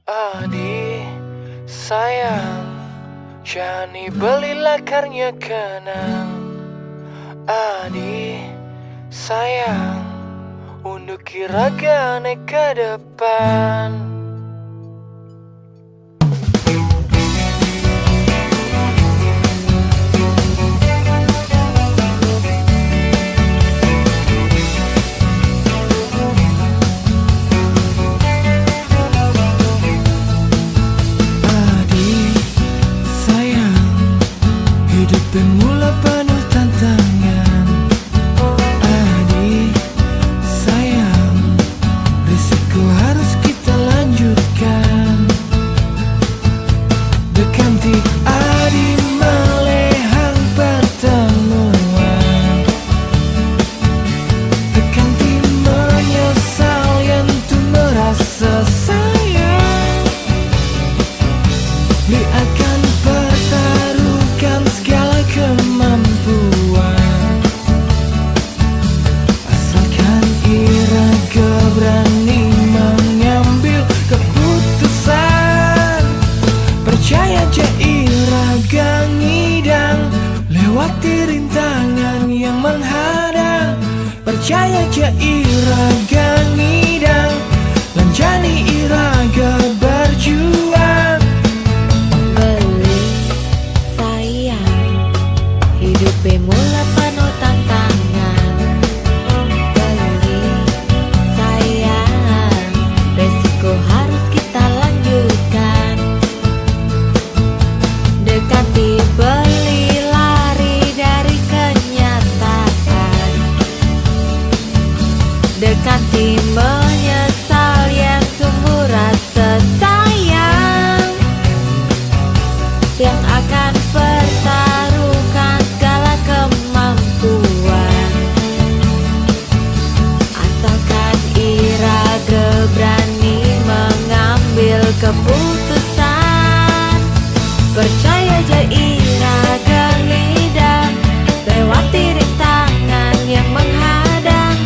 Adi, sayang, Jani belilah karnya kenang. Adi, sayang, unduki raga naik ke depan. Hidup bermula penuh tantangan. Adik, sayang, risiko harus kita lanjutkan. Dekanti adik melehang pertemuan. Dekanti menyesal yang tuh merasa sayang. Li akan pertaruhkan segala kemampuan, asalkan iraga berani mengambil keputusan. Percaya aja iraga ngidang, lewati rintangan yang menghadang. Percaya aja iraga ngidang, lanjani iraga berjuang. Hidup bermula penuh tantangan. Beli sayang, resiko harus kita lanjutkan. Dekati beli lari dari kenyataan. Dekati menyesal yang tumbuh rasa sayang, yang akan pertaruhkan segala kemampuan, asalkan iraga berani mengambil keputusan. Percaya aja iraga ngidang, lewati rintangan yang menghadang.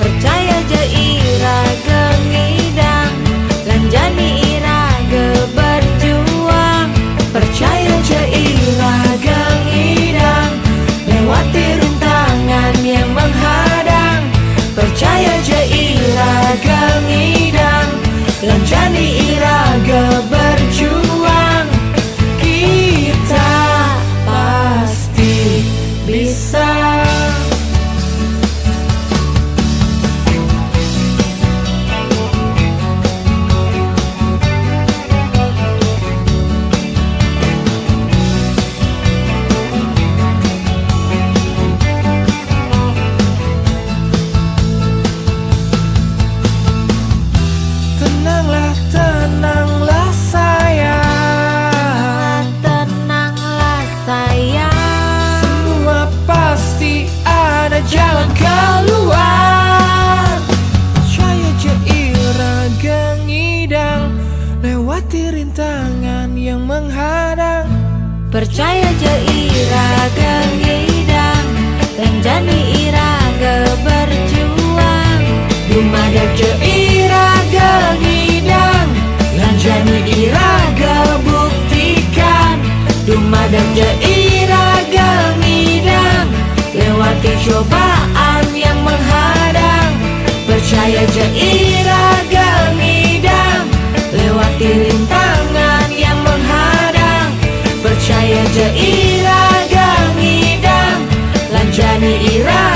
Percaya aja iraga ngidang, lanjani iraga berjuang. Percaya aja iraga ngidang, lewati rintangan yang menghadang. Percaya aja iraga ngidang, lanjani iraga berjuang. Kita pasti bisa. Tenanglah sayang, Tenanglah sayang, semua pasti ada jalan keluar. Percaya aja iraga ngidang, lewati rintangan yang menghadang. percaya aja iraga ngidang, lanjani iraga berjuang. Dumadak je iraga ngidang, lanjani iraga buktikan. Dumadak je iraga ngidang, lewati cobaan yang menghadang. Percaya je iraga ngidang, lewati rintangan yang menghadang. Percaya je iraga ngidang, lanjani iraga